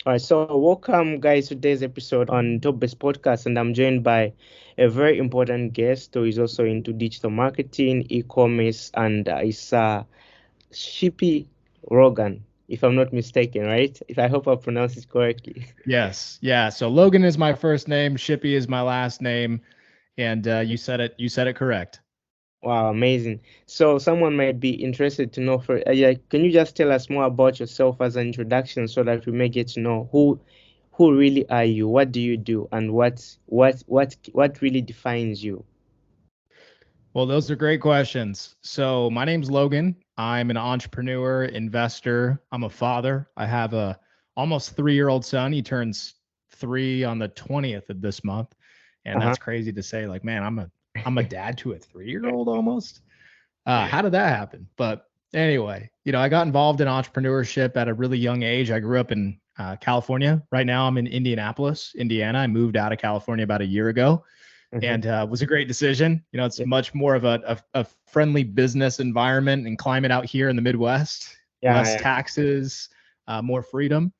All right, so welcome, guys, to today's episode on Top Best Podcast, and I'm joined by a very important guest who is also into digital marketing, e-commerce, and is Shippy Rogan, if I'm not mistaken, right? If I hope I pronounced it correctly. Yes. Yeah. So Logan is my first name. Shippy is my last name. And you said it. You said it correct. Wow, amazing. So someone might be interested to know can you just tell us more about yourself as an introduction so that we may get to know who really are you, what do you do, and what really defines you? Well, those are great questions. So my name's Logan. I'm an entrepreneur, investor. I'm a father. I have a almost 3-year-old son. He turns 3 on the 20th of this month. And Uh-huh. that's crazy to say. Like, man, I'm a dad to a 3-year-old almost. How did that happen? But anyway, I got involved in entrepreneurship at a really young age. I grew up in California. Right now, I'm in Indianapolis, Indiana. I moved out of California about a year ago, Mhm. and was a great decision. It's Yeah. much more of a friendly business environment and climate out here in the Midwest. Yeah, Less yeah. taxes, more freedom.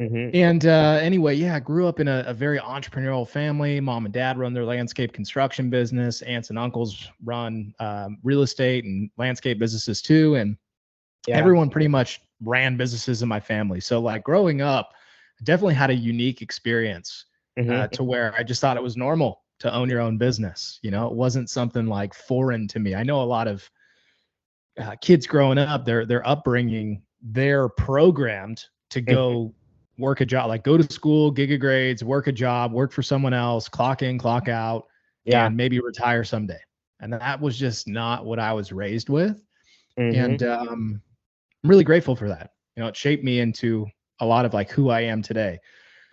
Mm-hmm. And anyway, yeah, I grew up in a very entrepreneurial family. Mom and dad run their landscape construction business. Aunts and uncles run real estate and landscape businesses too. And Yeah. everyone pretty much ran businesses in my family. So, like growing up, I definitely had a unique experience Mm-hmm. to where I just thought it was normal to own your own business. It wasn't something like foreign to me. I know a lot of kids growing up, their upbringing, they're programmed to Mm-hmm. go work a job, like go to school, gig a grades, work a job, work for someone else, clock in, clock out, Yeah. and maybe retire someday. And that was just not what I was raised with. Mm-hmm. And I'm really grateful for that. It shaped me into a lot of like who I am today.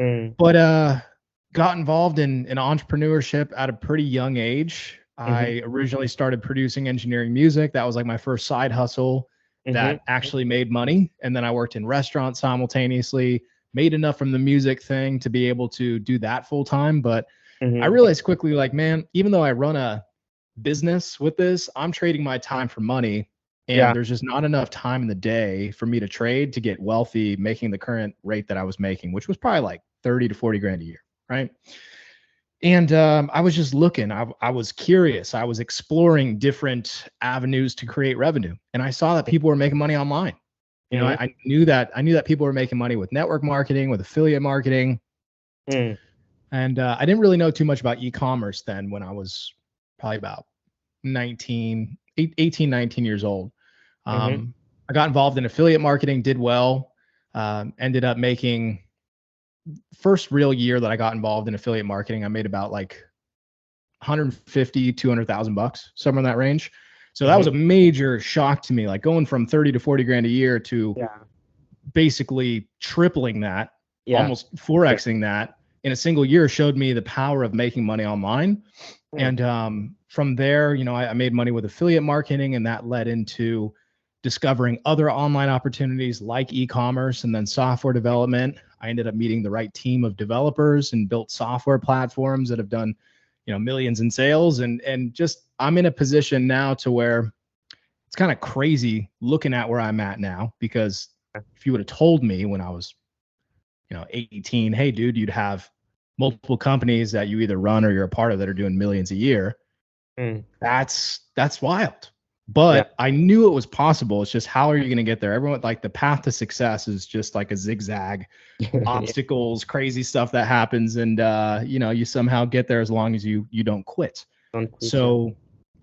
Mm-hmm. But got involved in entrepreneurship at a pretty young age. I originally started producing engineering music. That was like my first side hustle Mm-hmm. that actually made money. And then I worked in restaurants simultaneously, made enough from the music thing to be able to do that full time. But I Mm-hmm. realized quickly, like, man, even though I run a business with this, I'm trading my time for money. And Yeah. there's just not enough time in the day for me to trade to get wealthy, making the current rate that I was making, which was probably like 30 to 40 grand a year. Right. And I was just looking, I was curious. I was exploring different avenues to create revenue. And I saw that people were making money online. Mm-hmm. I knew that people were making money with network marketing, with affiliate marketing. Mm-hmm. And I didn't really know too much about e-commerce then when I was probably about 18, 19 years old. Mm-hmm. I got involved in affiliate marketing, did well, ended up making first real year that I got involved in affiliate marketing, I made about like 150, 200,000 bucks, somewhere in that range. So that was Mm-hmm. a major shock to me, like going from 30 to 40 grand a year to Yeah. basically tripling that, Yeah. almost Yeah. 4xing that in a single year showed me the power of making money online. Mm. And from there, I made money with affiliate marketing, and that led into discovering other online opportunities like e-commerce and then software development. I ended up meeting the right team of developers and built software platforms that have done, millions in sales. And just I'm in a position now to where it's kind of crazy looking at where I'm at now, because if you would have told me when I was, 18, hey dude, you'd have multiple companies that you either run or you're a part of that are doing millions a year, Mm. that's wild. Yeah. But I knew it was possible. It's just, how are you going to get there? Everyone, like, the path to success is just like a zigzag, Yeah. obstacles, crazy stuff that happens, and you somehow get there as long as you don't quit. Don't quit. Yeah. So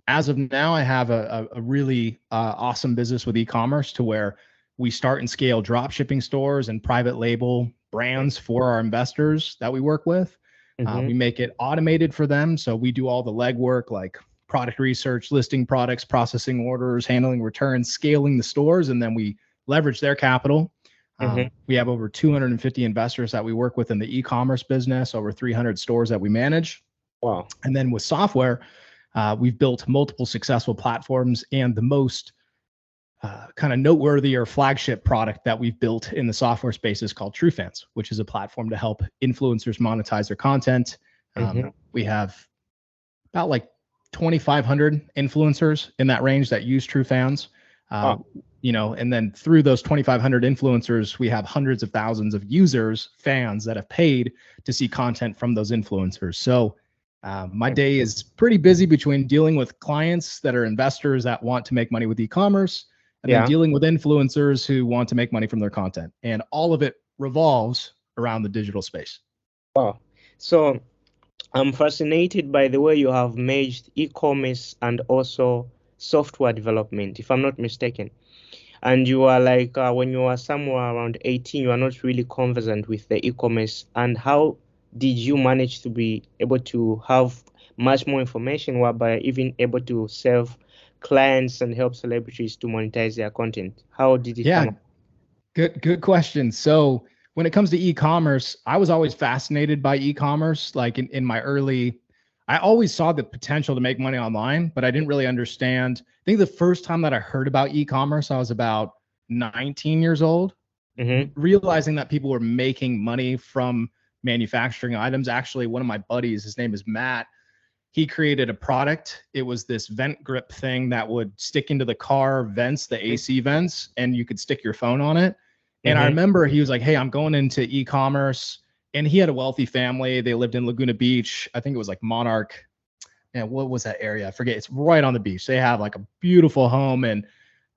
as of now, I have a really awesome business with e-commerce to where we start and scale drop shipping stores and private label brands for our investors that we work with. Mm-hmm. We make it automated for them. So we do all the legwork, like product research, listing products, processing orders, handling returns, scaling the stores, and then we leverage their capital. Mm-hmm. We have over 250 investors that we work with in the e-commerce business, over 300 stores that we manage. Wow. And then with software, we've built multiple successful platforms, and the most kind of noteworthy or flagship product that we've built in the software space is called TrueFans, which is a platform to help influencers monetize their content. Mm-hmm. We have about like 2,500 influencers in that range that use TrueFans. Wow. and then through those 2,500 influencers, we have hundreds of thousands of users, fans that have paid to see content from those influencers. So my day is pretty busy between dealing with clients that are investors that want to make money with e-commerce, and then dealing with influencers who want to make money from their content. And all of it revolves around the digital space. Wow. So I'm fascinated by the way you have merged e-commerce and also software development, if I'm not mistaken. And you are like, when you are somewhere around 18, you are not really conversant with the e-commerce. And how did you manage to be able to have much more information, whereby even able to serve clients and help celebrities to monetize their content? How did it come up? Good question. So when it comes to e-commerce, I was always fascinated by e-commerce. Like in my early, I always saw the potential to make money online, but I didn't really understand. I think the first time that I heard about e-commerce, I was about 19 years old, realizing that people were making money from manufacturing items. Actually, one of my buddies, his name is Matt, he created a product. It was this vent grip thing that would stick into the car vents, the AC vents, and you could stick your phone on it. And I remember he was like, hey, I'm going into e-commerce. And he had a wealthy family. They lived in Laguna Beach. I think it was like Monarch. And what was that area? I forget. It's right on the beach. They have like a beautiful home. And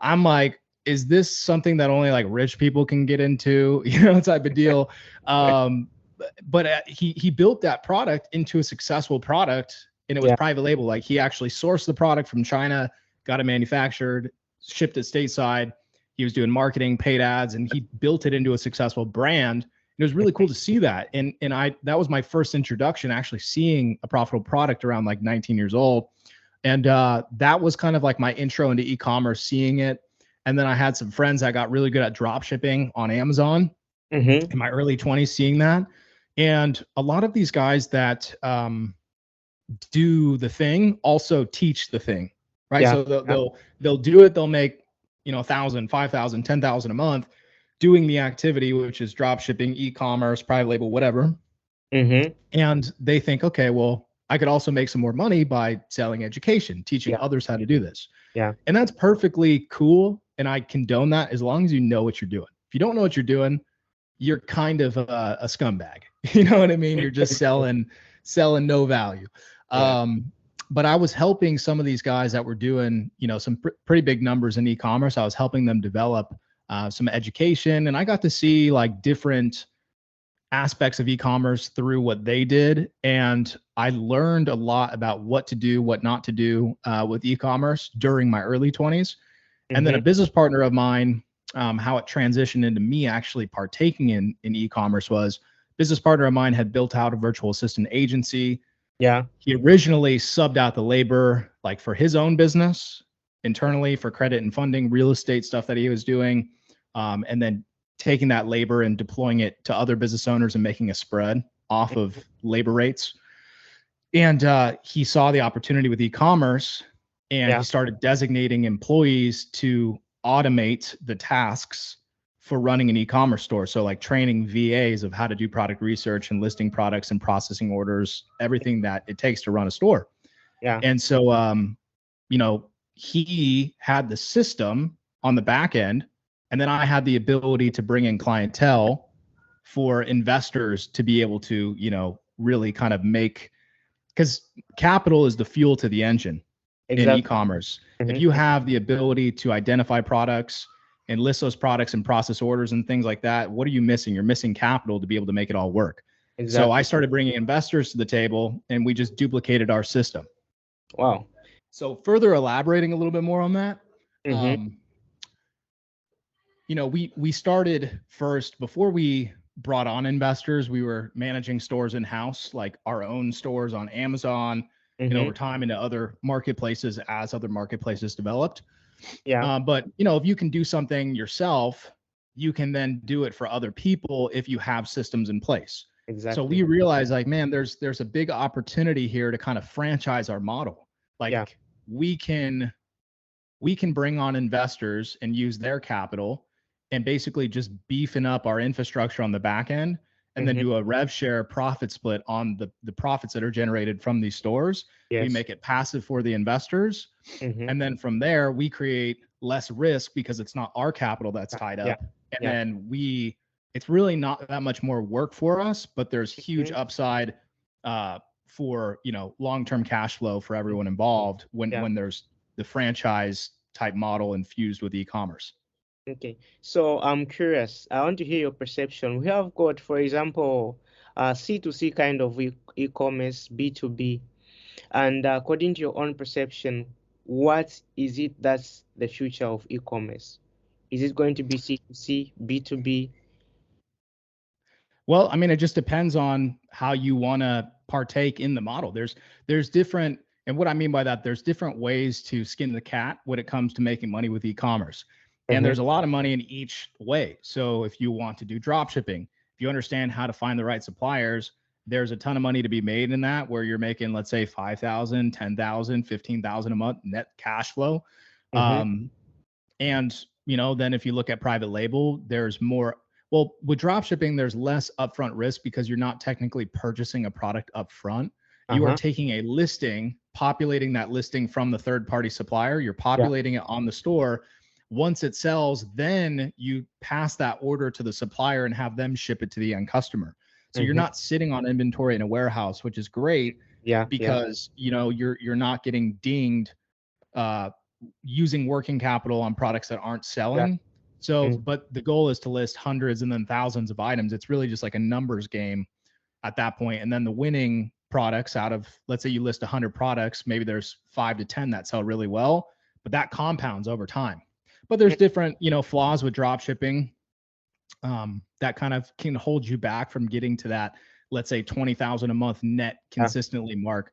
I'm like, is this something that only like rich people can get into? Type of deal. But he built that product into a successful product, and it was private label. Like he actually sourced the product from China, got it manufactured, shipped it stateside. He was doing marketing, paid ads, and he built it into a successful brand. It was really cool to see that. And that was my first introduction, actually seeing a profitable product around like 19 years old. And that was kind of like my intro into e-commerce, seeing it. And then I had some friends that got really good at drop shipping on Amazon in my early 20s, seeing that. And a lot of these guys that do the thing also teach the thing, right? So they'll do it. They'll make 1,000, 5,000, 10,000 a month doing the activity, which is drop shipping, e-commerce, private label, whatever. And they think, okay, well, I could also make some more money by selling education, teaching others how to do this. And that's perfectly cool. And I condone that as long as you know what you're doing. If you don't know what you're doing, you're kind of a scumbag. You know what I mean? You're just selling no value. But I was helping some of these guys that were doing, some pretty big numbers in e-commerce. I was helping them develop some education, and I got to see like different aspects of e-commerce through what they did. And I learned a lot about what to do, what not to do with e-commerce during my early 20s. And then a business partner of mine, how it transitioned into me actually partaking in e-commerce was business partner of mine had built out a virtual assistant agency. He originally subbed out the labor like for his own business internally for credit and funding, real estate stuff that he was doing, and then taking that labor and deploying it to other business owners and making a spread off of labor rates. And he saw the opportunity with e-commerce, and he started designating employees to automate the tasks for running an e-commerce store. So like training VAs of how to do product research and listing products and processing orders, everything that it takes to run a store. And so, he had the system on the back end, and then I had the ability to bring in clientele for investors to be able to, really kind of make, because capital is the fuel to the engine in e-commerce. If you have the ability to identify products and list those products and process orders and things like that, what are you missing? You're missing capital to be able to make it all work. So I started bringing investors to the table, and we just duplicated our system. Wow. So further elaborating a little bit more on that, we started first, before we brought on investors, we were managing stores in-house, like our own stores on Amazon, and over time into other marketplaces as other marketplaces developed. But if you can do something yourself, you can then do it for other people if you have systems in place. So we realized like, man, there's a big opportunity here to kind of franchise our model. Like we can bring on investors and use their capital and basically just beefing up our infrastructure on the back end, and then do a rev share profit split on the profits that are generated from these stores. We make it passive for the investors. And then from there, we create less risk because it's not our capital that's tied Yeah. up. And Yeah. then it's really not that much more work for us, but there's huge Mhm. upside for, long-term cash flow for everyone involved Yeah. when there's the franchise type model infused with e-commerce. Okay. So I'm curious. I want to hear your perception. We have got, for example, C2C kind of e-commerce, B2B. And according to your own perception, what is it that's the future of e-commerce? Is it going to be C2C, B2B? Well, I mean, it just depends on how you want to partake in the model. There's different, and what I mean by that, there's different ways to skin the cat when it comes to making money with e-commerce. And Mm-hmm. there's a lot of money in each way. So if you want to do drop shipping, if you understand how to find the right suppliers, there's a ton of money to be made in that where you're making, let's say, 5,000, 10,000, 15,000 a month net cash flow. Mm-hmm. And then if you look at private label, there's more. Well, with drop shipping, there's less upfront risk because you're not technically purchasing a product up front. You are Uh-huh. taking a listing, populating that listing from the third party supplier. You're Yeah. populating it on the store. Once it sells, then you pass that order to the supplier and have them ship it to the end customer. So you're Mm-hmm. not sitting on inventory in a warehouse, which is great Yeah. Yeah. because you're not getting dinged using working capital on products that aren't Yeah. selling. So, Mm-hmm. but the goal is to list hundreds and then thousands of items. It's really just like a numbers game at that point. And then the winning products out of, let's say you list 100 products, maybe there's 5 to 10 that sell really well, but that compounds over time. But there's different, flaws with drop shipping that kind of can hold you back from getting to that, let's say 20,000 a month net Yeah. consistently mark.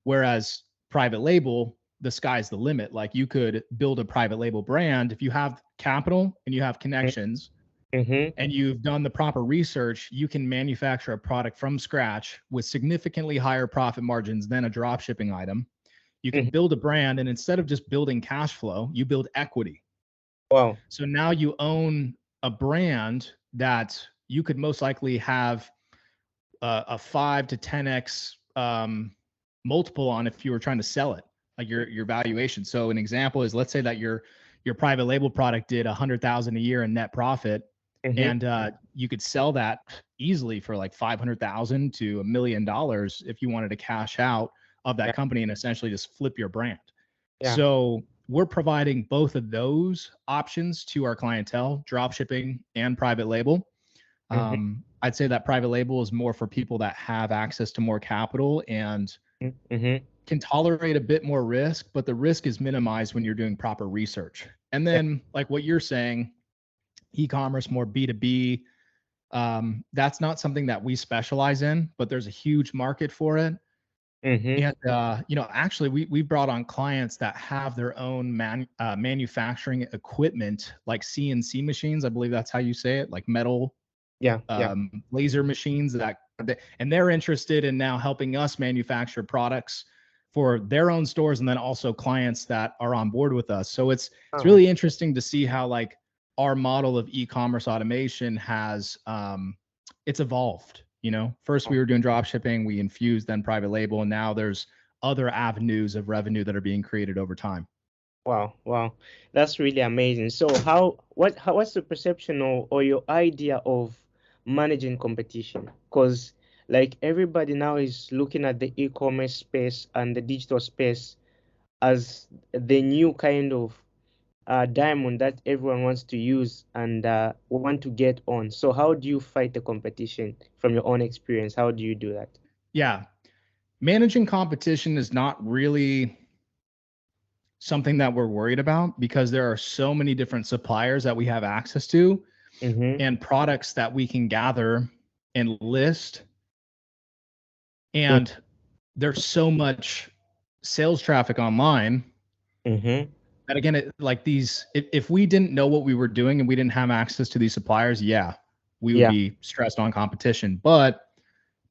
Whereas private label, the sky's the limit. Like you could build a private label brand if you have capital and you have connections Mm-hmm. and you've done the proper research, you can manufacture a product from scratch with significantly higher profit margins than a drop shipping item. You can Mm-hmm. build a brand, and instead of just building cash flow, you build equity. Wow. So now you own a brand that you could most likely have a 5 to 10x multiple on if you were trying to sell it, like your valuation. So an example is, let's say that your private label product did 100,000 a year in net profit, Mm-hmm. and you could sell that easily for like 500,000 to $1 million if you wanted to cash out of that Yeah. company and essentially just flip your brand. Yeah. So we're providing both of those options to our clientele, drop shipping and private label. Mm-hmm. I'd say that private label is more for people that have access to more capital and Mm-hmm. can tolerate a bit more risk, but the risk is minimized when you're doing proper research. And Yeah. then, like what you're saying, e-commerce, more B2B, that's not something that we specialize in, but there's a huge market for it. Mm-hmm. And actually, we brought on clients that have their own manufacturing equipment, like CNC machines. I believe that's how you say it, like metal Yeah. Yeah. laser machines and they're interested in now helping us manufacture products for their own stores and then also clients that are on board with us. So it's Oh. really interesting to see how like our model of e-commerce automation has it's evolved. First we were doing drop shipping, we infused then private label, and now there's other avenues of revenue that are being created over time. Wow, wow, that's really amazing. So what's the perception or your idea of managing competition? Because like everybody now is looking at the e-commerce space and the digital space as the new kind of diamond that everyone wants to use and want to get on. So how do you fight the competition from your own experience? How do you do that? Yeah. Managing competition is not really something that we're worried about because there are so many different suppliers that we have access to Mm-hmm. and products that we can gather and list. And there's so much sales traffic online Mm-hmm. that again, if we didn't know what we were doing and we didn't have access to these suppliers, yeah, we would Yeah. be stressed on competition. But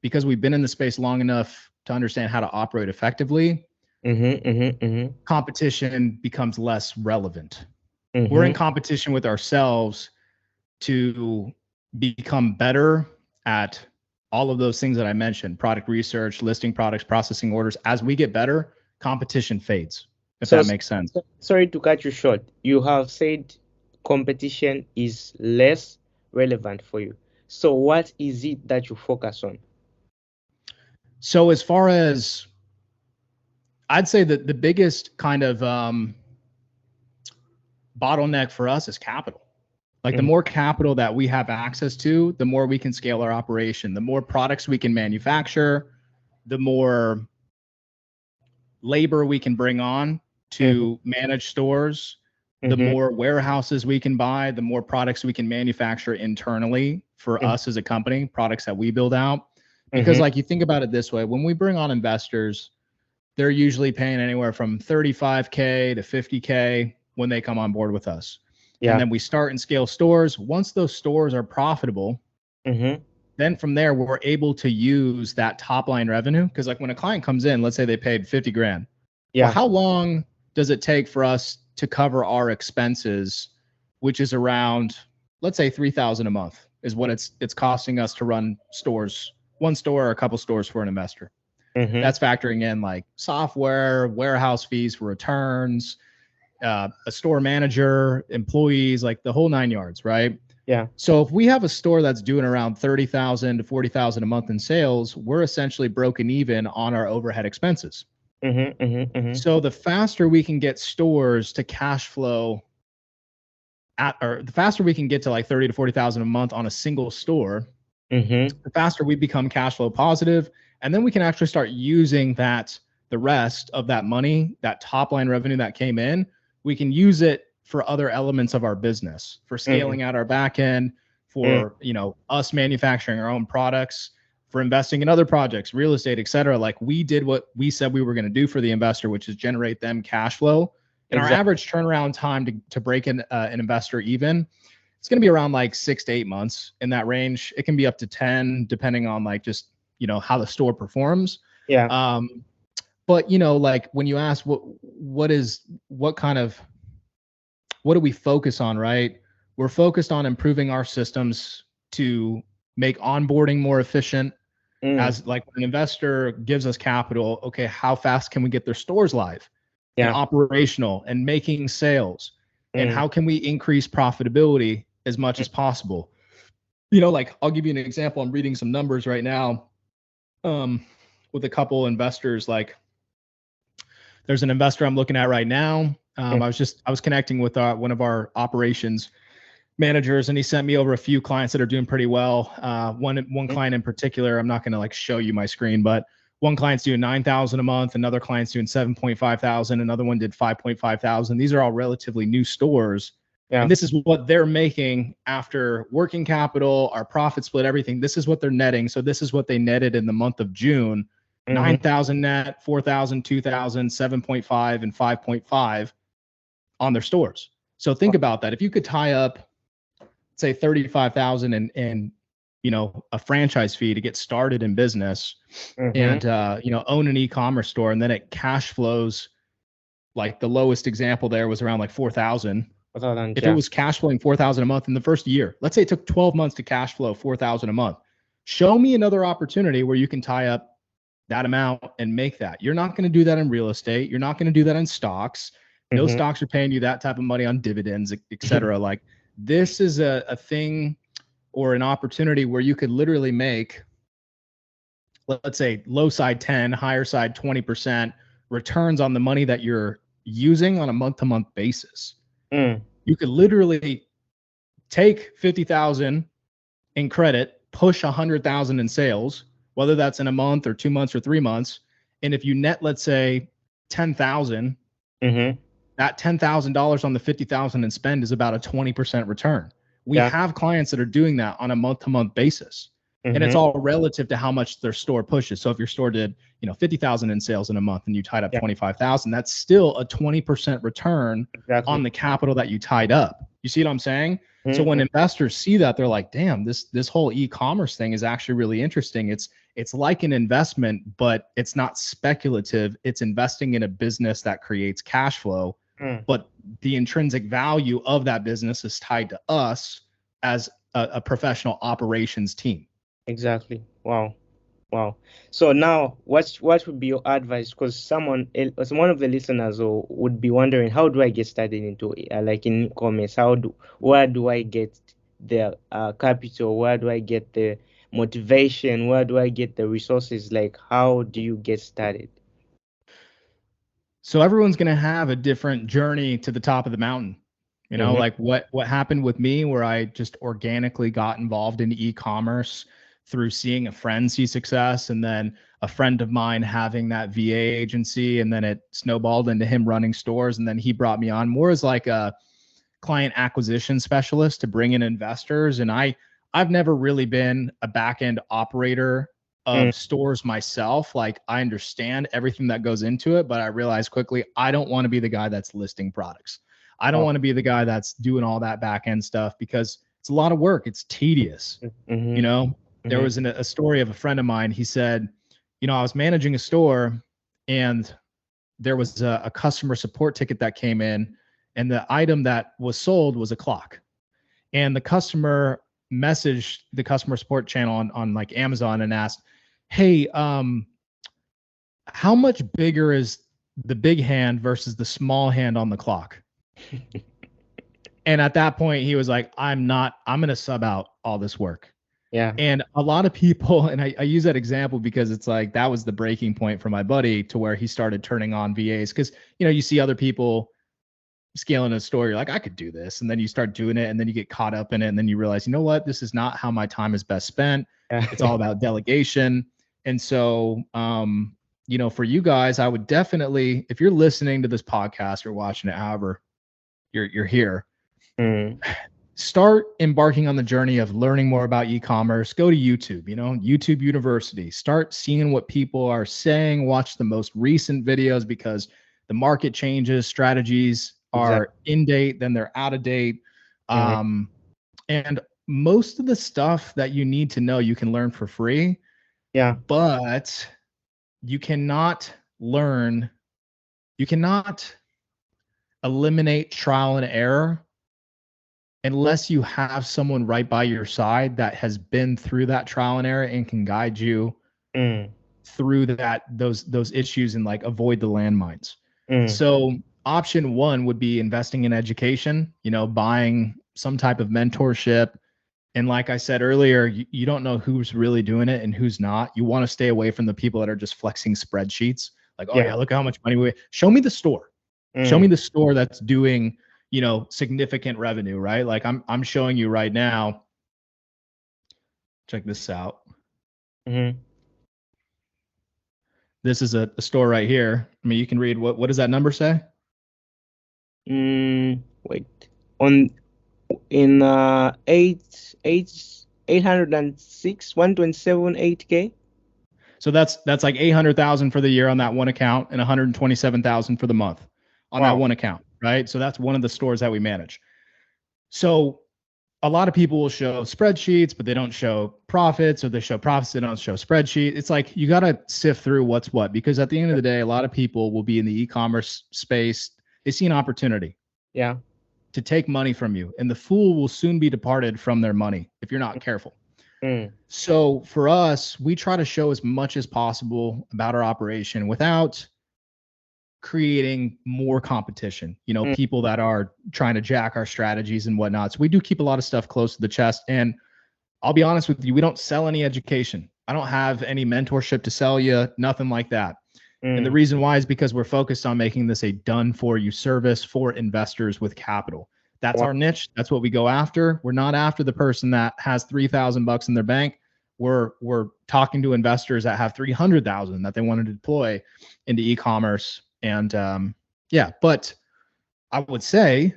because we've been in the space long enough to understand how to operate effectively, Mm-hmm. Mm-hmm. Mm-hmm. competition becomes less relevant. We're in Mm-hmm. competition with ourselves to become better at all of those things that I mentioned: product research, listing products, processing orders. As we get better, competition fades if So, that makes sense. sorry to cut you short. You have said competition is less relevant for you. So what is it that you focus on? So as far as I'd say that the biggest kind of bottleneck for us is capital. Like the more capital that we have access to, the more we can scale our operation, the more products we can manufacture, the more labor we can bring on to manage stores, the more warehouses we can buy, the more products we can manufacture internally for us as a company, products that we build out. Because like you think about it this way, when we bring on investors, they're usually paying anywhere from 35K to 50K when they come on board with us. And then we start and scale stores. Once those stores are profitable, then from there, we're able to use that top line revenue. Because like when a client comes in, let's say they paid 50 grand. Well, how long does it take for us to cover our expenses, which is around, let's say 3,000 a month is what it's costing us to run stores, one store or a couple stores for an investor. That's factoring in like software, warehouse fees for returns, a store manager, employees, like the whole 9 yards, right? Yeah. So if we have a store that's doing around 30,000 to 40,000 a month in sales, we're essentially broken even on our overhead expenses. So the faster we can get stores to cash flow or the faster we can get to like 30 to 40,000 a month on a single store, the faster we become cash flow positive. And then we can actually start using that, the rest of that money, that top line revenue that came in, we can use it for other elements of our business, for scaling out our back end, for us manufacturing our own products, for investing in other projects, real estate, et cetera. Like we did what we said we were going to do for the investor, which is generate them cash flow. And our average turnaround time to break an investor even, it's going to be around like 6 to 8 months, in that range. It can be up to 10, depending on like just how the store performs. Yeah. But like when you ask what do we focus on, right? We're focused on improving our systems to make onboarding more efficient. As like when an investor gives us capital, okay, how fast can we get their stores live and operational and making sales? And how can we increase profitability as much as possible? Like I'll give you an example. I'm reading some numbers right now with a couple investors. Like there's an investor I'm looking at right now. I was connecting with one of our operations managers, and he sent me over a few clients that are doing pretty well. One client in particular, I'm not going to like show you my screen, but one client's doing 9,000 a month, another client's doing 7.5 thousand, another one did 5.5 thousand. These are all relatively new stores. And this is what they're making after working capital, our profit split, everything. This is what they're netting. So this is what they netted in the month of June. 9,000 net, 4,000, 2,000, 7.5, and 5.5 on their stores. So think about that. If you could tie up, say 35,000 and a franchise fee to get started in business, and own an e-commerce store, and then it cash flows, like the lowest example there was around like 4,000. If it was cash flowing 4,000 a month in the first year, let's say it took 12 months to cash flow 4,000 a month. Show me another opportunity where you can tie up that amount and make that. You're not going to do that in real estate. You're not going to do that in stocks. No stocks are paying you that type of money on dividends, et cetera. Like this is a thing or an opportunity where you could literally make, let's say low side 10, higher side 20% returns on the money that you're using on a month-to-month basis. You could literally take 50,000 in credit, push 100,000 in sales, whether that's in a month or 2 months or 3 months. And if you net, let's say 10,000, that $10,000 on the 50,000 in spend is about a 20% return. We have clients that are doing that on a month-to-month basis. And it's all relative to how much their store pushes. So if your store did, 50,000 in sales in a month and you tied up 25,000, that's still a 20% return on the capital that you tied up. You see what I'm saying? So when investors see that, they're like, damn, this whole e-commerce thing is actually really interesting. It's like an investment, but it's not speculative. It's investing in a business that creates cash flow, but the intrinsic value of that business is tied to us as a professional operations team. Exactly. Wow. Wow. So now, what would be your advice? Because one of the listeners would be wondering, how do I get started into like in e-commerce? Where do I get the capital? Where do I get the motivation? Where do I get the resources? Like, how do you get started? So everyone's going to have a different journey to the top of the mountain. Mm-hmm. Like what happened with me, where I just organically got involved in e-commerce through seeing a friend see success, and then a friend of mine having that VA agency, and then it snowballed into him running stores, and then he brought me on more as like a client acquisition specialist to bring in investors. And I've never really been a back end operator Mm. of stores myself. Like, I understand everything that goes into it, but I realized quickly I don't want to be the guy that's listing products. I don't Oh. want to be the guy that's doing all that back end stuff, because it's a lot of work. It's tedious. Mm-hmm. There Mm-hmm. was a story of a friend of mine. He said, I was managing a store, and there was a customer support ticket that came in, and the item that was sold was a clock. And the customer messaged the customer support channel on like Amazon and asked, "Hey, how much bigger is the big hand versus the small hand on the clock?" And at that point, he was like, I'm going to sub out all this work. Yeah. And a lot of people, and I use that example because it's like that was the breaking point for my buddy, to where he started turning on VAs. Because, you see other people scaling a store, you're like, I could do this. And then you start doing it, and then you get caught up in it. And then you realize, you know what? This is not how my time is best spent. It's all about delegation. And so, for you guys, I would definitely, if you're listening to this podcast or watching it, however you're here, Mm. start embarking on the journey of learning more about e-commerce. Go to YouTube, YouTube University. Start seeing what people are saying. Watch the most recent videos, because the market changes. Strategies Exactly. are in date, then they're out of date. Mm-hmm. And most of the stuff that you need to know, you can learn for free. Yeah. But you cannot eliminate trial and error unless you have someone right by your side that has been through that trial and error and can guide you through those issues and like avoid the landmines. So option one would be investing in education, buying some type of mentorship. And like I said earlier, you don't know who's really doing it and who's not. You want to stay away from the people that are just flexing spreadsheets. Like, oh yeah, look how much money show me the store. Show me the store that's doing, significant revenue, right? Like I'm showing you right now. Check this out. Mm-hmm. This is a store right here. I mean, you can read what does that number say? Wait. On in 806 127 So that's like 800,000 for the year on that one account, and 127,000 for the month on that one account, right? So that's one of the stores that we manage. So a lot of people will show spreadsheets, but they don't show profits, or they show profits, they don't show spreadsheet. It's like, you got to sift through what's what, because at the end of the day, a lot of people will be in the e-commerce space. They see an opportunity to take money from you, and the fool will soon be departed from their money if you're not careful. So for us, we try to show as much as possible about our operation without creating more competition, people that are trying to jack our strategies and whatnot. So we do keep a lot of stuff close to the chest. And I'll be honest with you, we don't sell any education. I don't have any mentorship to sell you, nothing like that. And the reason why is because we're focused on making this a done for you service for investors with capital. That's our niche. That's what we go after. We're not after the person that has $3,000 in their bank. We're talking to investors that have 300,000 that they want to deploy into e-commerce. And but I would say,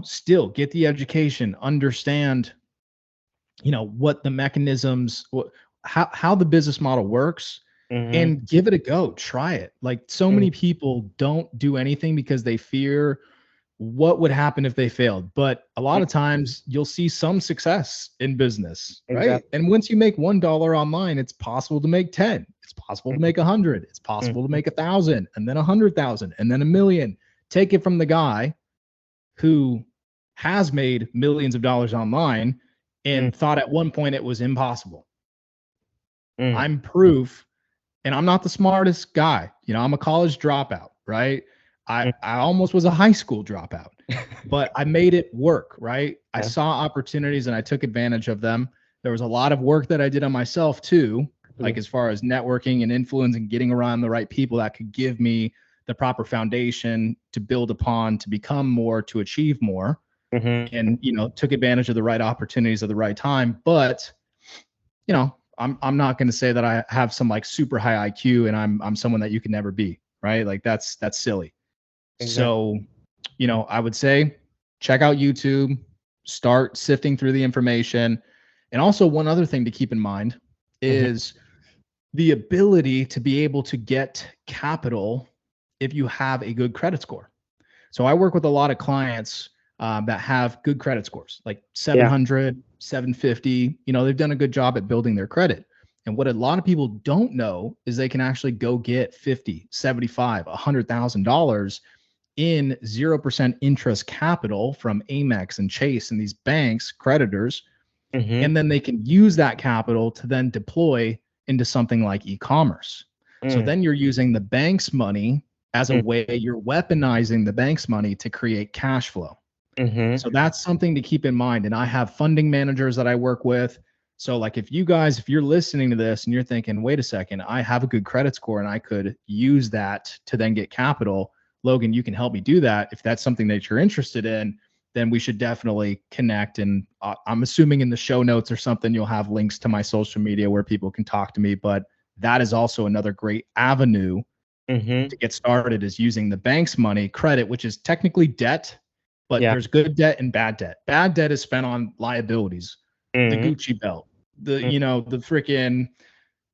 still get the education, understand, what the mechanisms, how the business model works, and give it a go. Try it. Like, so many people don't do anything because they fear what would happen if they failed. But a lot of times you'll see some success in business, right? Exactly. And once you make $1 online, it's possible to make 10. It's possible to make 100. It's possible to make 1,000, and then 100,000, and then 1,000,000. Take it from the guy who has made millions of dollars online and thought at one point it was impossible. Mm. I'm proof, and I'm not the smartest guy. I'm a college dropout, right? I almost was a high school dropout, but I made it work, right? I Yeah. saw opportunities and I took advantage of them. There was a lot of work that I did on myself too, like as far as networking and influence and getting around the right people that could give me the proper foundation to build upon, to become more, to achieve more. Mm-hmm. And, took advantage of the right opportunities at the right time. But, I'm not going to say that I have some like super high IQ and I'm someone that you can never be, right? Like that's silly. Exactly. So, I would say check out YouTube, start sifting through the information. And also one other thing to keep in mind Mm-hmm. is the ability to be able to get capital if you have a good credit score. So I work with a lot of clients that have good credit scores, like Yeah. 700, 750. They've done a good job at building their credit. And what a lot of people don't know is they can actually go get 50, 75, $100,000 in 0% interest capital from Amex and Chase and these banks, creditors. Mm-hmm. And then they can use that capital to then deploy into something like e-commerce. So Mm. then you're using the bank's money as a way, you're weaponizing the bank's money to create cash flow. Mm-hmm. So that's something to keep in mind. And I have funding managers that I work with. So like if you're listening to this and you're thinking, wait a second, I have a good credit score and I could use that to then get capital, Logan, you can help me do that. If that's something that you're interested in, then we should definitely connect. And I'm assuming in the show notes or something, you'll have links to my social media where people can talk to me. But that is also another great avenue Mm-hmm. to get started, is using the bank's money, credit, which is technically debt, but Yeah. there's good debt and bad debt. Bad debt is spent on liabilities, the Mm-hmm. Gucci belt, the freaking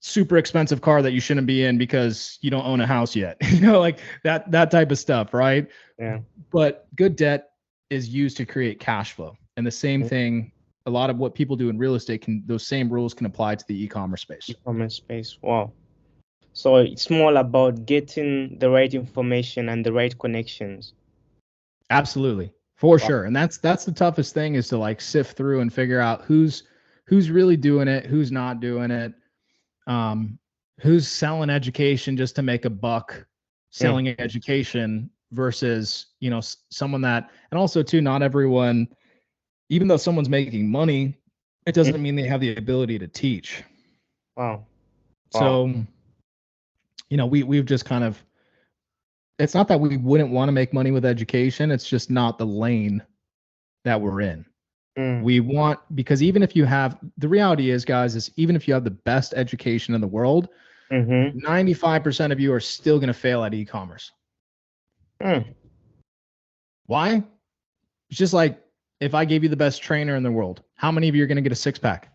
super expensive car that you shouldn't be in because you don't own a house yet, like that type of stuff, right? Yeah. But good debt is used to create cash flow. And the same thing, a lot of what people do in real estate, those same rules can apply to the e-commerce space. E-commerce space. Wow. So it's more about getting the right information and the right connections. Absolutely. For Wow. sure. And that's the toughest thing, is to like sift through and figure out who's really doing it, who's not doing it, um, who's selling education just to make a buck, Mm. selling education versus, someone that, and also too, not everyone, even though someone's making money, it Mm. doesn't mean they have the ability to teach. Wow. Wow. So, we've just kind of, it's not that we wouldn't want to make money with education. It's just not the lane that we're in. Mm. We want, because even if you have, the reality is, guys, is even if you have the best education in the world, Mm-hmm. 95% of you are still going to fail at e-commerce. Mm. Why? It's just like, if I gave you the best trainer in the world, how many of you are going to get a six pack?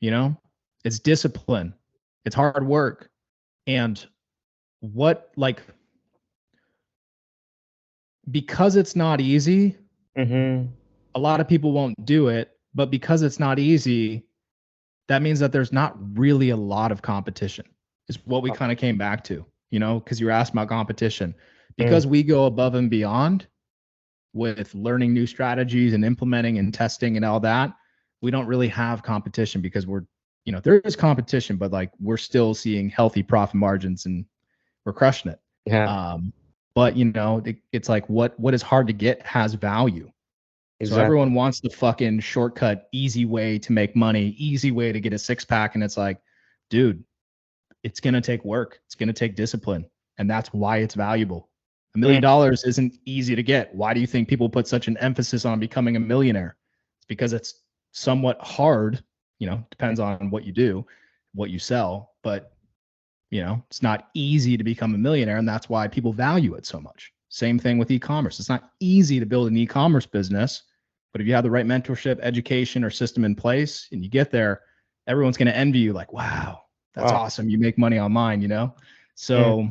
It's discipline, it's hard work. And because it's not easy, Mm-hmm. a lot of people won't do it. But because it's not easy, that means that there's not really a lot of competition, is what we kind of came back to, because you were asking about competition. Mm. Because we go above and beyond with learning new strategies and implementing and testing and all that, we don't really have competition, because there is competition, but like we're still seeing healthy profit margins and we're crushing it. Yeah. But it's like what is hard to get has value. So Exactly. everyone wants the fucking shortcut, easy way to make money, easy way to get a six pack. And it's like, dude, it's going to take work. It's going to take discipline. And that's why it's valuable. $1 million isn't easy to get. Why do you think people put such an emphasis on becoming a millionaire? It's because it's somewhat hard, depends on what you do, what you sell, but it's not easy to become a millionaire. And that's why people value it so much. Same thing with e-commerce. It's not easy to build an e-commerce business, but if you have the right mentorship, education, or system in place and you get there, everyone's going to envy you, like, wow, that's awesome. You make money online, So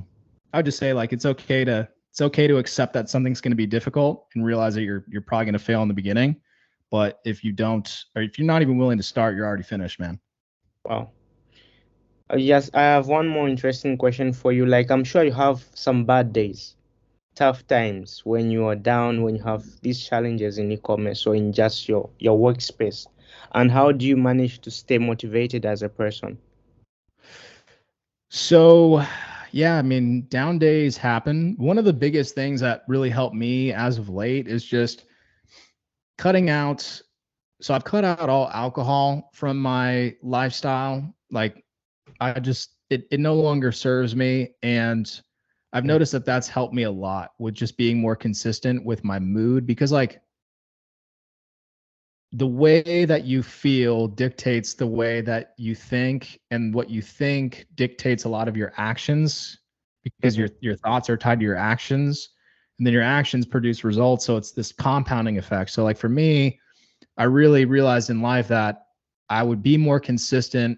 I would just say, like, it's okay to accept that something's going to be difficult and realize that you're probably going to fail in the beginning. But if you don't, or if you're not even willing to start, you're already finished, man. Wow. Yes, I have one more interesting question for you. Like, I'm sure you have some bad days, tough times when you are down, when you have these challenges in e-commerce or in just your workspace. And how do you manage to stay motivated as a person? So, yeah, I mean, down days happen. One of the biggest things that really helped me as of late is just cutting out. So I've cut out all alcohol from my lifestyle. Like it no longer serves me. And I've Mm, noticed that that's helped me a lot with just being more consistent with my mood because like the way that you feel dictates the way that you think, and what you think dictates a lot of your actions because mhm, your thoughts are tied to your actions, and then your actions produce results. So it's this compounding effect. So like for me, I really realized in life that I would be more consistent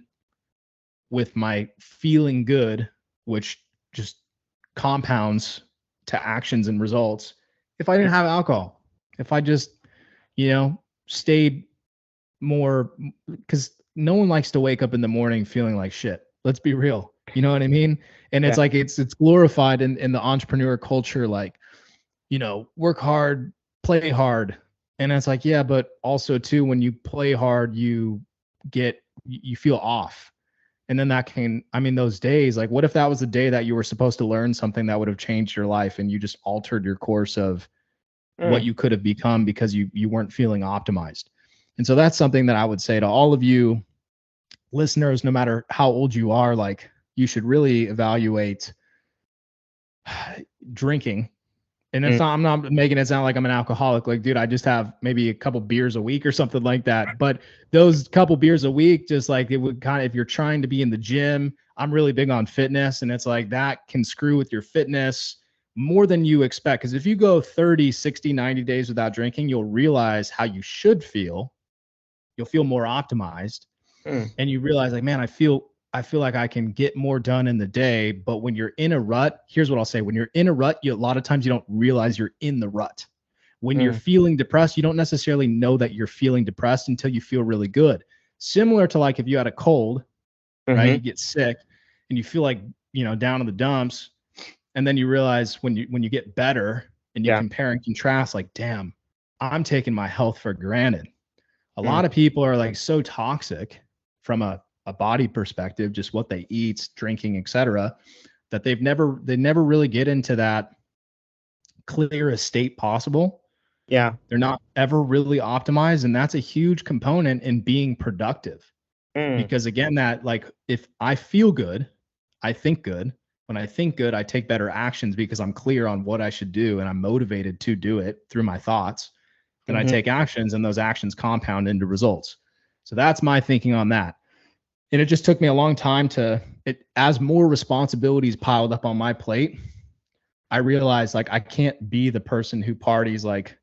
with my feeling good, which just compounds to actions and results, if I didn't have alcohol. If I just, stayed more, because no one likes to wake up in the morning feeling like shit. Let's be real. You know what I mean? And yeah. it's like it's glorified in the entrepreneur culture, like, work hard, play hard. And it's like, yeah, but also too, when you play hard, you feel off. And then that can, I mean, those days, like, what if that was the day that you were supposed to learn something that would have changed your life and you just altered your course of what Mm, you could have become because you weren't feeling optimized? And so that's something that I would say to all of you listeners, no matter how old you are, like, you should really evaluate drinking. And mm, I'm not making it sound like I'm an alcoholic. Like, dude, I just have maybe a couple beers a week or something like that. But those couple beers a week, just like, it would kind of, if you're trying to be in the gym, I'm really big on fitness. And it's like that can screw with your fitness more than you expect. Because if you go 30, 60, 90 days without drinking, you'll realize how you should feel. You'll feel more optimized, mm, and you realize, like, man, I feel like I can get more done in the day. But when you're in a rut, here's what I'll say: when you're in a rut, a lot of times you don't realize you're in the rut. When you're mm, feeling depressed, you don't necessarily know that you're feeling depressed until you feel really good. Similar to like if you had a cold, right? mhm, You get sick and you feel like, down in the dumps, and then you realize when you get better and you yeah. compare and contrast, like, damn, I'm taking my health for granted. A Mm, lot of people are like so toxic from a body perspective, just what they eat, drinking, etc., that they never really get into that clearest state possible. yeah. They're not ever really optimized. And that's a huge component in being productive. Mm, Because again, that, like, if I feel good, I think good. When I think good, I take better actions because I'm clear on what I should do and I'm motivated to do it through my thoughts. Then I mhm, take actions and those actions compound into results. So that's my thinking on that. And it just took me a long time as more responsibilities piled up on my plate, I realized, like, I can't be the person who parties like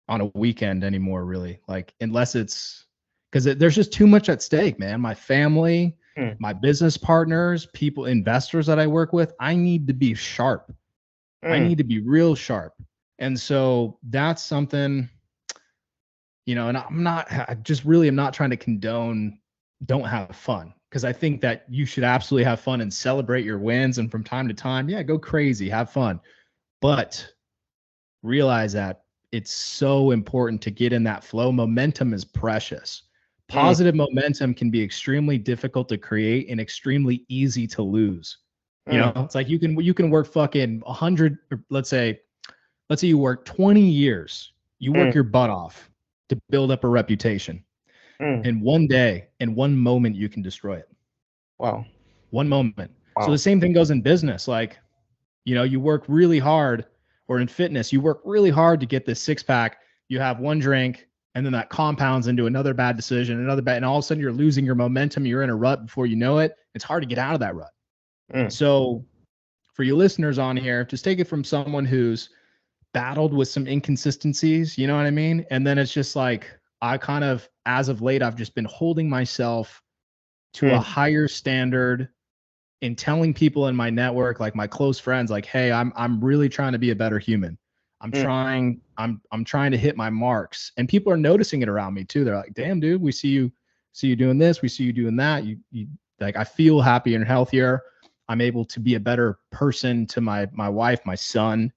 on a weekend anymore, really. Like, unless it's because there's just too much at stake, man. My family, mm, my business partners, people, investors that I work with, I need to be sharp. I mm, need to be real sharp. And so that's something, and I just really am not trying to condone don't have fun, because I think that you should absolutely have fun and celebrate your wins. And from time to time, yeah, go crazy, have fun. But realize that it's so important to get in that flow. Momentum is precious. mm, Positive momentum can be extremely difficult to create and extremely easy to lose. mm, It's like you can work fucking 100, or let's say you work 20 years. You mm, work your butt off to build up a reputation. mm. In one day, in one moment, you can destroy it. Wow. One moment. So the Wow. same thing goes in business. Like, you work really hard, or in fitness, you work really hard to get this six pack. You have one drink, and then that compounds into another bad decision, another bad, and all of a sudden you're losing your momentum. You're in a rut before you know it. It's hard to get out of that rut. Mm, So for you listeners on here, just take it from someone who's battled with some inconsistencies, you know what I mean? And then it's just like, I kind of, as of late, I've just been holding myself to a mm, higher standard in telling people in my network, like my close friends, like, hey, I'm really trying to be a better human. mm, I'm trying to hit my marks. And people are noticing it around me too. They're like, damn, dude, we see you doing this, we see you doing that. You like, I feel happier and healthier. I'm able to be a better person to my wife, my son.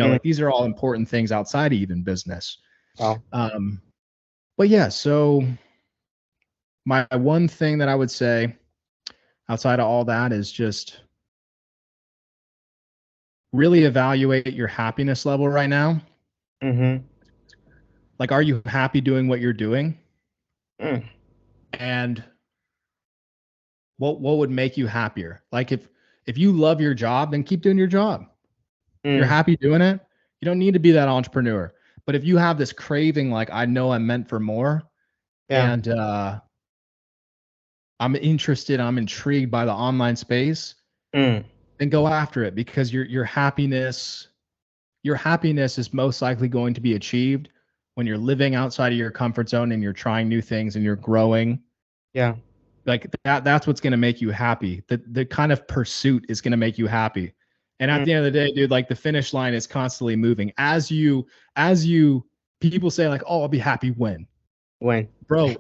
mm. Like, these are all important things outside of even business. Wow. Um, but yeah, so My one thing that I would say outside of all that is just really evaluate your happiness level right now. Mm-hmm. Like, are you happy doing what you're doing? Mm. And what would make you happier? Like, if you love your job, then keep doing your job. If you're Mm. happy doing it, you don't need to be that entrepreneur. But if you have this craving, like, I know I'm meant for more, Yeah. and I'm interested, I'm intrigued by the online space, Mm. then go after it, because your happiness is most likely going to be achieved when you're living outside of your comfort zone and you're trying new things and you're growing. Yeah. Like that's what's going to make you happy. The kind of pursuit is going to make you happy. And at Mm. the end of the day, dude, like the finish line is constantly moving. As you people say like, "Oh, I'll be happy when." When? Bro,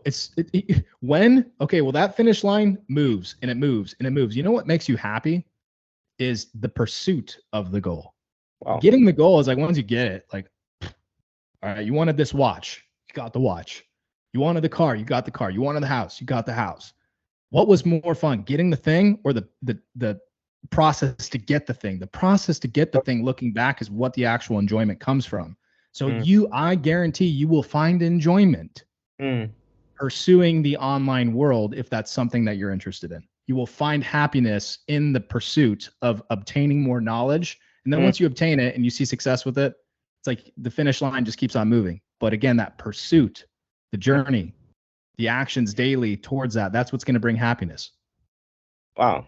when? Okay, well that finish line moves and it moves and it moves. You know what makes you happy is the pursuit of the goal. Wow. Getting the goal is like once you get it, like, all right, you wanted this watch, you got the watch. You wanted the car, you got the car. You wanted the house, you got the house. What was more fun, getting the thing or the process to get the thing? The process to get the thing, looking back, is what the actual enjoyment comes from. So Mm. I guarantee you will find enjoyment Mm. pursuing the online world if that's something that you're interested in. You will find happiness in the pursuit of obtaining more knowledge. And then Mm. once you obtain it and you see success with it, it's like the finish line just keeps on moving. But again, that pursuit, the Mm. journey, the actions daily towards that, that's what's going to bring happiness. Wow.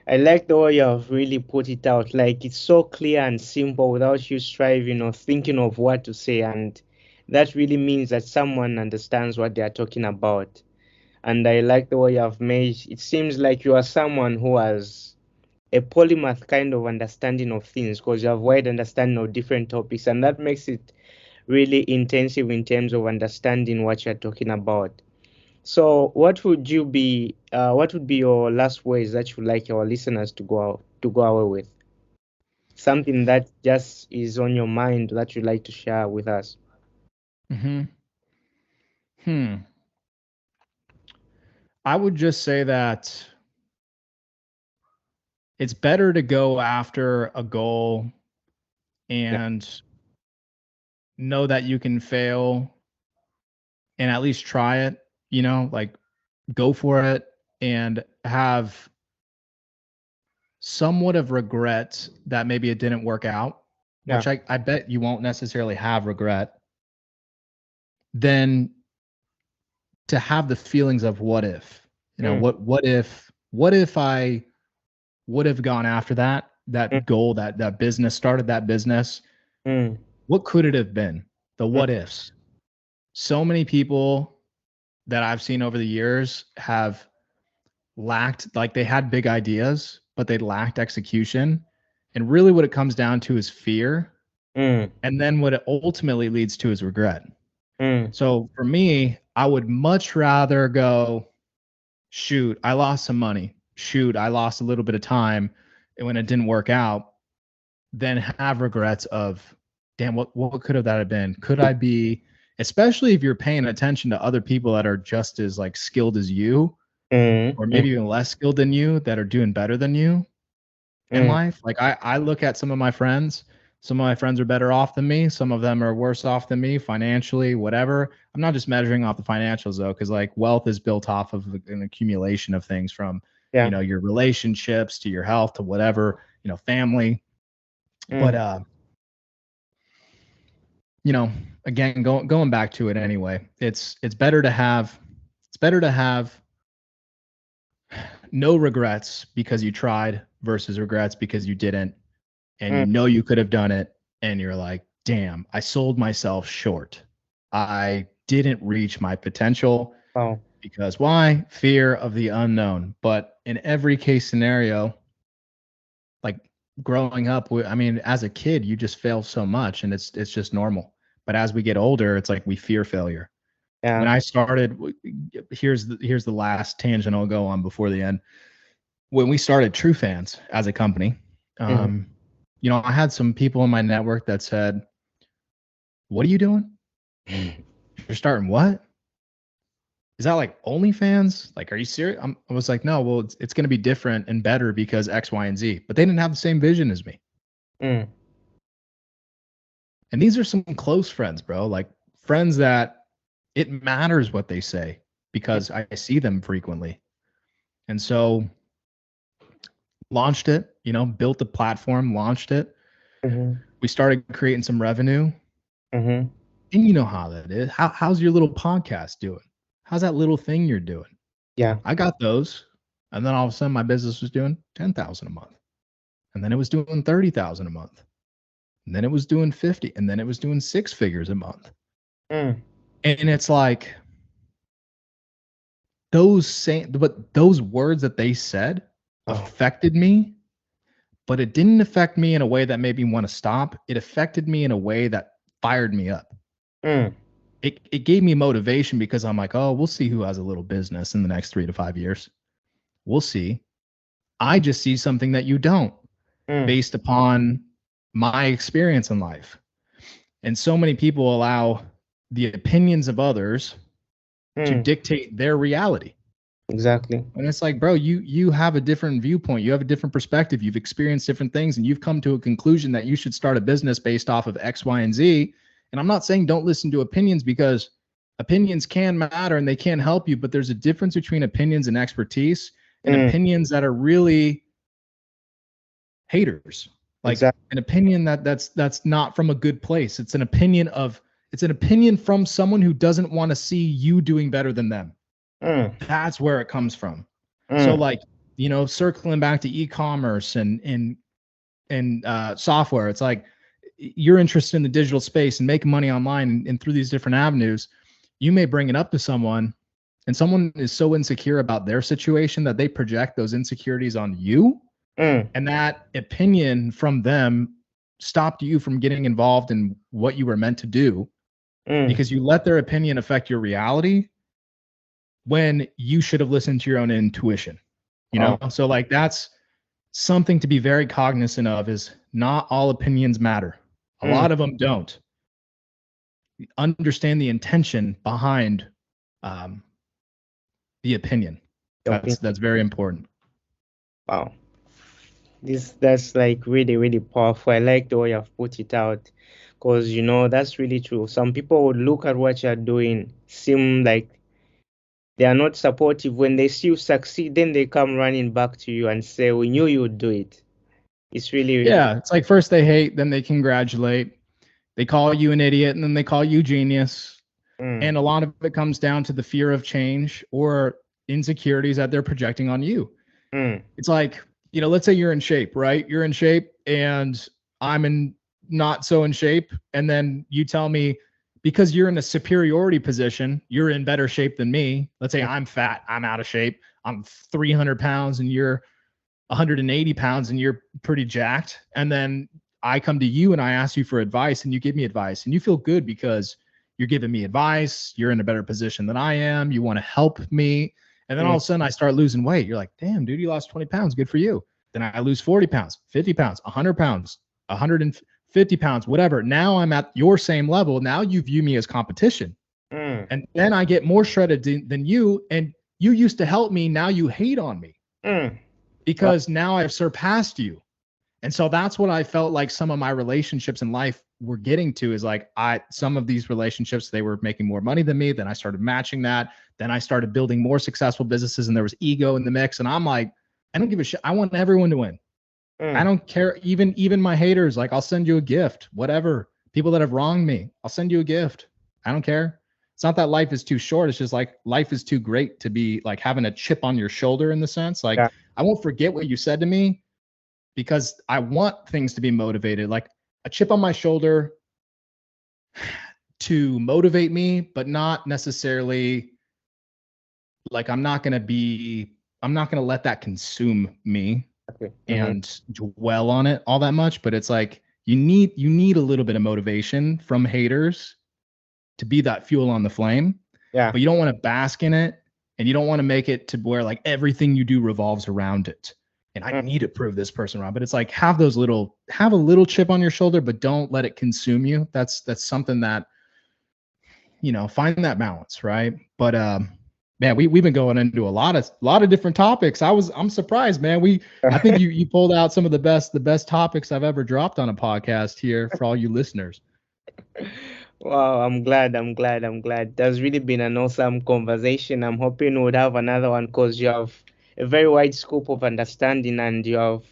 I like the way you have really put it out. Like it's so clear and simple without you striving or thinking of what to say. And that really means that someone understands what they are talking about. And I like the way you have made it seems like you are someone who has a polymath kind of understanding of things because you have wide understanding of different topics, and that makes it really intensive in terms of understanding what you're talking about. So, what would be your last words that you'd like our listeners to go away with? Something that just is on your mind that you'd like to share with us. Mm-hmm. Hmm. I would just say that it's better to go after a goal Yeah, and know that you can fail and at least try it, like go for it and have somewhat of regret that maybe it didn't work out, yeah, which I bet you won't necessarily have regret, then to have the feelings of what if, mm, what if I would have gone after mm, that goal, that business, started that business, mm, what could it have been? The mm, what ifs. So many people that I've seen over the years have lacked, like they had big ideas, but they lacked execution. And really what it comes down to is fear. mm, And then what it ultimately leads to is regret. mm, So for me, I would much rather go, shoot, I lost some money. Shoot, I lost a little bit of time when it didn't work out, than have regrets of, damn, what could have that have been? Could I be, especially if you're paying attention to other people that are just as like skilled as you, mm, or mm, maybe even less skilled than you, that are doing better than you in mm, life. Like I look at some of my friends. Some of my friends are better off than me. Some of them are worse off than me financially, whatever. I'm not just measuring off the financials though, because like wealth is built off of an accumulation of things, from yeah, your relationships to your health to whatever, family. But mm, you know, again, going back to it anyway, it's better to have no regrets because you tried versus regrets because you didn't, and mm, you could have done it, and you're like, damn, I sold myself short. I didn't reach my potential wow, because why? Fear of the unknown. But in every case scenario, like growing up, I mean, as a kid, you just fail so much and it's just normal. But as we get older, it's like we fear failure. When yeah, I started, here's the last tangent I'll go on before the end. When we started True Fans as a company, mm, um, I had some people in my network that said, "What are you doing? You're starting what?" is that like OnlyFans? Like, are you serious? I was like, no, well, it's going to be different and better because X, Y, and Z. But they didn't have the same vision as me. Mm. And these are some close friends, bro. Like friends that it matters what they say because I see them frequently. And so launched it, built the platform, launched it. Mm-hmm. We started creating some revenue. Mm-hmm. And you know how that is. How's your little podcast doing? How's that little thing you're doing? Yeah. I got those. And then all of a sudden my business was doing 10,000 a month. And then it was doing 30,000 a month. And then it was doing 50. And then it was doing 6 figures a month. Mm. And it's like those words that they said affected me, but it didn't affect me in a way that made me want to stop. It affected me in a way that fired me up. Mm. It gave me motivation because I'm like, oh, we'll see who has a little business in the next 3 to 5 years. We'll see. I just see something that you don't based upon my experience in life. And so many people allow the opinions of others to dictate their reality. Exactly. And it's like, bro, you have a different viewpoint. You have a different perspective. You've experienced different things and you've come to a conclusion that you should start a business based off of X, Y, and Z. And I'm not saying don't listen to opinions because opinions can matter and they can help you, but there's a difference between opinions and expertise and opinions that are really haters. Like Exactly. an opinion that's not from a good place. It's an opinion from someone who doesn't want to see you doing better than them. That's where it comes from. So like, circling back to e-commerce and software, it's like you're interested in the digital space and making money online and through these different avenues. You may bring it up to someone and someone is so insecure about their situation that they project those insecurities on you. And that opinion from them stopped you from getting involved in what you were meant to do because you let their opinion affect your reality when you should have listened to your own intuition, So like, that's something to be very cognizant of is not all opinions matter. A lot of them don't. Understand the intention behind the opinion. That's very important. Wow. That's like really, really powerful. I like the way you've put it out because, that's really true. Some people would look at what you're doing, seem like they are not supportive. When they see you succeed, then they come running back to you and say, we knew you would do it. It's really, really. Yeah. It's like first they hate, then they congratulate. They call you an idiot and then they call you genius. And a lot of it comes down to the fear of change or insecurities that they're projecting on you. It's like, let's say you're in shape, right? You're in shape and I'm not so in shape. And then you tell me because you're in a superiority position, you're in better shape than me. Let's say I'm fat, I'm out of shape. I'm 300 pounds and you're 180 pounds and you're pretty jacked. And then I come to you and I ask you for advice and you give me advice and you feel good because you're giving me advice. You're in a better position than I am. You want to help me. And then all of a sudden I start losing weight. You're like, damn, dude, you lost 20 pounds. Good for you. Then I lose 40 pounds, 50 pounds, 100 pounds, 150 pounds, whatever. Now I'm at your same level. Now you view me as competition. And then I get more shredded than you. And you used to help me. Now you hate on me because now I've surpassed you. And so that's what I felt like some of my relationships in life were getting to is like some of these relationships, they were making more money than me. Then I started matching that. Then I started building more successful businesses and there was ego in the mix. And I'm like, I don't give a shit. I want everyone to win. I don't care. Even my haters, like I'll send you a gift, whatever. People that have wronged me, I'll send you a gift. I don't care. It's not that life is too short. It's just like life is too great to be like having a chip on your shoulder in the sense. Like I won't forget what you said to me because I want things to be motivated. Like a chip on my shoulder to motivate me, but not necessarily like I'm not going to let that consume me and dwell on it all that much. But it's like you need a little bit of motivation from haters to be that fuel on the flame. Yeah. But you don't want to bask in it and you don't want to make it to where like everything you do revolves around it. And I need to prove this person wrong. But it's like have a little chip on your shoulder, but don't let it consume you. That's something that, find that balance, right? But Man, we've been going into a lot of different topics. I'm surprised, man. I think you pulled out some of the best topics I've ever dropped on a podcast here for all you listeners. Wow, I'm glad. I'm glad. I'm glad. That's really been an awesome conversation. I'm hoping we'll have another one because you have a very wide scope of understanding and you have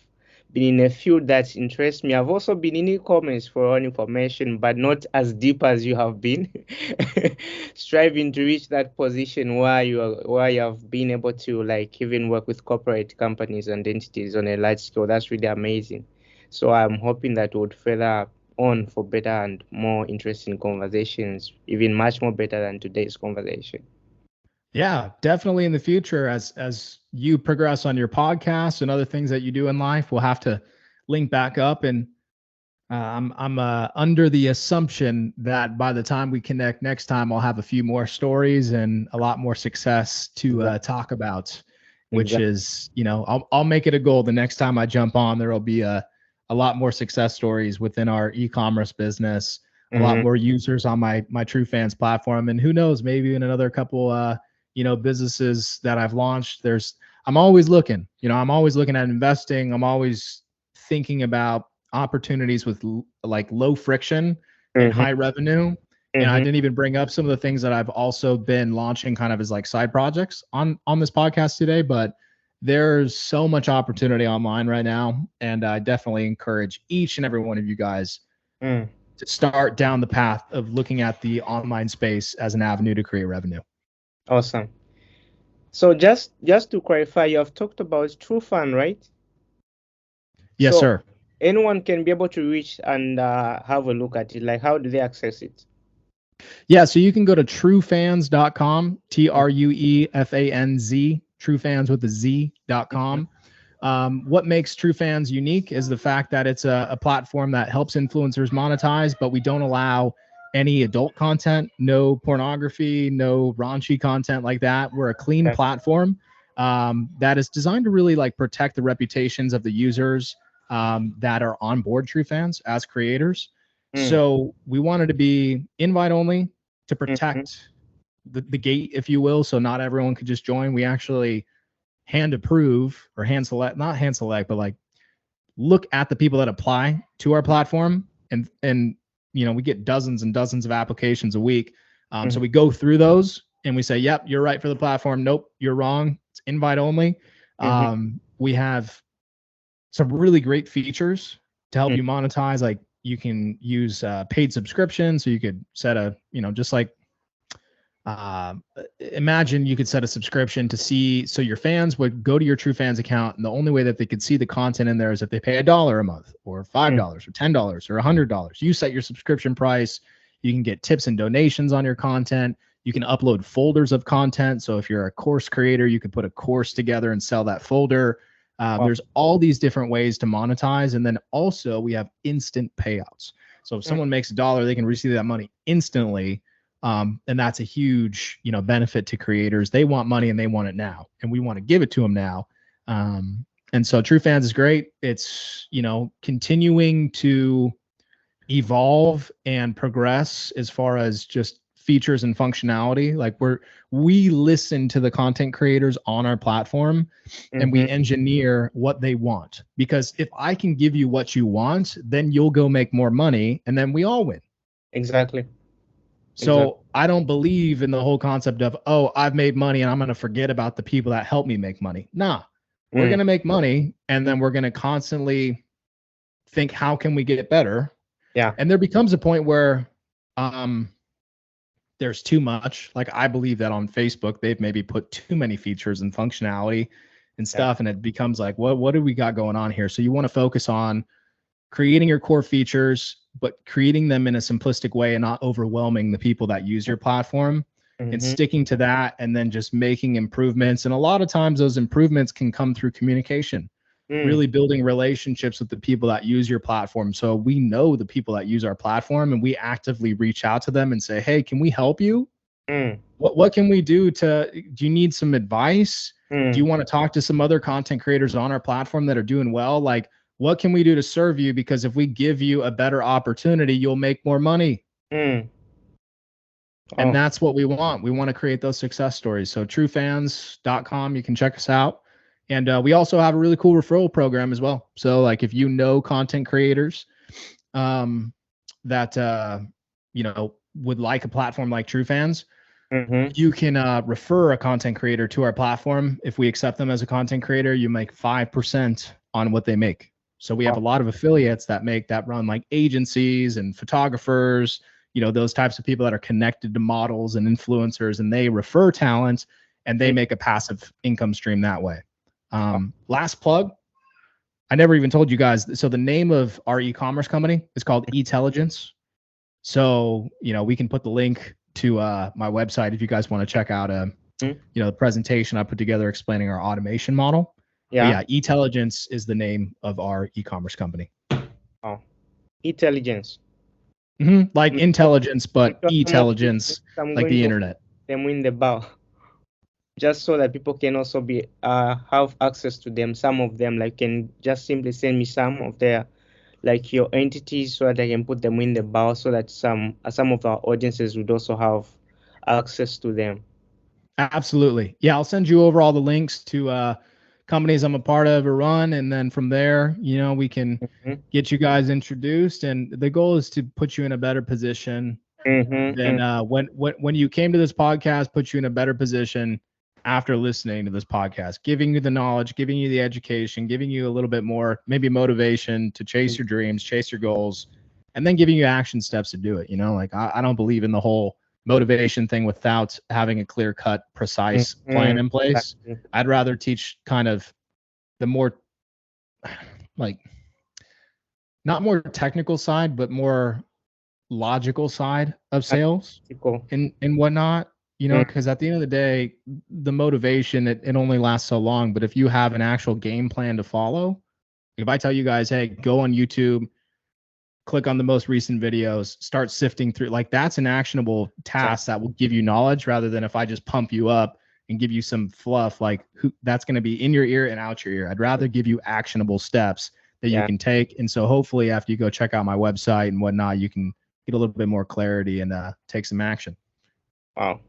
been in a field that interests me. I've also been in e-commerce for all information, but not as deep as you have been. Striving to reach that position where you have been able to like even work with corporate companies and entities on a large scale. That's really amazing. So I'm hoping that would further on for better and more interesting conversations, even much more better than today's conversation. Yeah, definitely in the future as you progress on your podcast and other things that you do in life, we'll have to link back up. And I'm under the assumption that by the time we connect next time, I'll have a few more stories and a lot more success to talk about. Which Exactly. is, I'll make it a goal. The next time I jump on, there will be a lot more success stories within our e-commerce business, a lot Mm-hmm. more users on my True Fans platform, and who knows, maybe in another couple businesses that I've launched. I'm always looking, I'm always looking at investing. I'm always thinking about opportunities with like low friction and Mm-hmm. high revenue. And I Mm-hmm. didn't even bring up some of the things that I've also been launching kind of as like side projects on this podcast today, but there's so much opportunity online right now, and I definitely encourage each and every one of you guys Mm. to start down the path of looking at the online space as an avenue to create revenue. Awesome. So just to clarify, you have talked about True Fun, right? Yes, So sir. anyone can be able to reach and have a look at it. Like, how do they access it? Yeah, so you can go to truefans.com, TRUEFANZ, truefans with a Mm-hmm. Z.com. What makes True Fans unique is the fact that it's a platform that helps influencers monetize, but we don't allow any adult content, no pornography, no raunchy content like that. We're a clean Yeah. platform that is designed to really like protect the reputations of the users that are on board True Fans as creators. Mm. So we wanted to be invite only to Mm-hmm. protect the gate, if you will. So not everyone could just join. We actually hand approve or hand select, not hand select, but like look at the people that apply to our platform, and we get dozens and dozens of applications a week. So Mm-hmm. we go through those and we say, yep, you're right for the platform. Nope, you're wrong. It's invite only. Mm-hmm. We have some really great features to help Mm. you monetize. Like you can use paid subscription, so you could set a, just like uh, imagine you could set a subscription to see, so your fans would go to your True Fans account, and the only way that they could see the content in there is if they pay $1 a month, or $5, or $10, or $100. You set your subscription price. You can get tips and donations on your content. You can upload folders of content. So if you're a course creator, you could put a course together and sell that folder. Wow. There's all these different ways to monetize, and then also we have instant payouts. So if Mm. someone makes $1, they can receive that money instantly, and that's a huge, benefit to creators. They want money and they want it now, and we want to give it to them now. And so True Fans is great. It's, continuing to evolve and progress as far as just features and functionality. Like we listen to the content creators on our platform and Mm-hmm. we engineer what they want. Because if I can give you what you want, then you'll go make more money, and then we all win. Exactly. Exactly. So I don't believe in the whole concept of, oh, I've made money and I'm going to forget about the people that help me make money. Nah, we're Mm. going to make money, and then we're going to constantly think, how can we get better? Yeah. And there becomes a point where um, there's too much. Like I believe that on Facebook, they've maybe put too many features and functionality and Yeah. stuff. And it becomes like, what do we got going on here? So you want to focus on creating your core features, but creating them in a simplistic way and not overwhelming the people that use your platform, and Mm-hmm. sticking to that, and then just making improvements. And a lot of times those improvements can come through communication, Mm. really building relationships with the people that use your platform. So we know the people that use our platform, and we actively reach out to them and say, hey, can we help you? Mm. What can we do do you need some advice? Do you Mm. want to talk to some other content creators on our platform that are doing well? Like, what can we do to serve you? Because if we give you a better opportunity, you'll make more money. Mm. And Oh, that's what we want. We want to create those success stories. So truefans.com, you can check us out. And we also have a really cool referral program as well. So like if you know content creators that would like a platform like TrueFans, mm-hmm. you can refer a content creator to our platform. If we accept them as a content creator, you make 5% on what they make. So we have a Oh, lot of affiliates that run like agencies and photographers, those types of people that are connected to models and influencers, and they refer talent and they make a passive income stream that way. Last plug, I never even told you guys. So the name of our e-commerce company is called Etelligence. So, we can put the link to my website if you guys want to check out mm, the presentation I put together explaining our automation model. But yeah. yeah, Etelligence is the name of our e-commerce company. Oh, intelligence. Like I'm intelligence, but sure some of these e-telligence, links I'm like going the to internet. put them in the bar, just so that people can also be have access to them. Some of them like can just simply send me some of their like your entities so that I can put them in the bar so that some of our audiences would also have access to them. Absolutely. Yeah, I'll send you over all the links to companies I'm a part of or run, and then from there, we can Mm-hmm. get you guys introduced. And the goal is to put you in a better position Mm-hmm. than when you came to this podcast, put you in a better position after listening to this podcast, giving you the knowledge, giving you the education, giving you a little bit more maybe motivation to chase your dreams, chase your goals, and then giving you action steps to do it. Like I don't believe in the whole motivation thing without having a clear cut, precise plan Mm-hmm. in place. Exactly. I'd rather teach kind of the more like not more technical side, but more logical side of sales Practical. and whatnot, Mm, because at the end of the day, the motivation, it only lasts so long. But if you have an actual game plan to follow, if I tell you guys, hey, go on YouTube, click on the most recent videos, start sifting through, like that's an actionable task exactly. that will give you knowledge rather than if I just pump you up and give you some fluff, like that's going to be in your ear and out your ear. I'd rather give you actionable steps that you Yeah. can take. And so hopefully after you go check out my website and whatnot, you can get a little bit more clarity and take some action. Wow.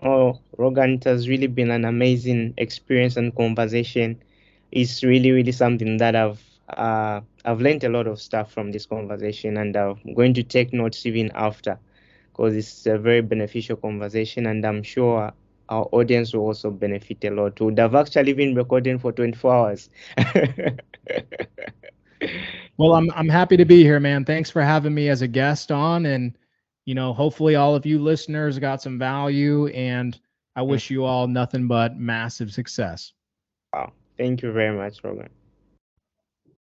Oh, Rogan, it has really been an amazing experience and conversation. It's really, really something that I've learned a lot of stuff from this conversation, and I'm going to take notes even after, because it's a very beneficial conversation, and I'm sure our audience will also benefit a lot. We would have actually been recording for 24 hours. Well, I'm happy to be here, man. Thanks for having me as a guest on, and hopefully all of you listeners got some value, and I wish you all nothing but massive success. Wow. Thank you very much, Rogan.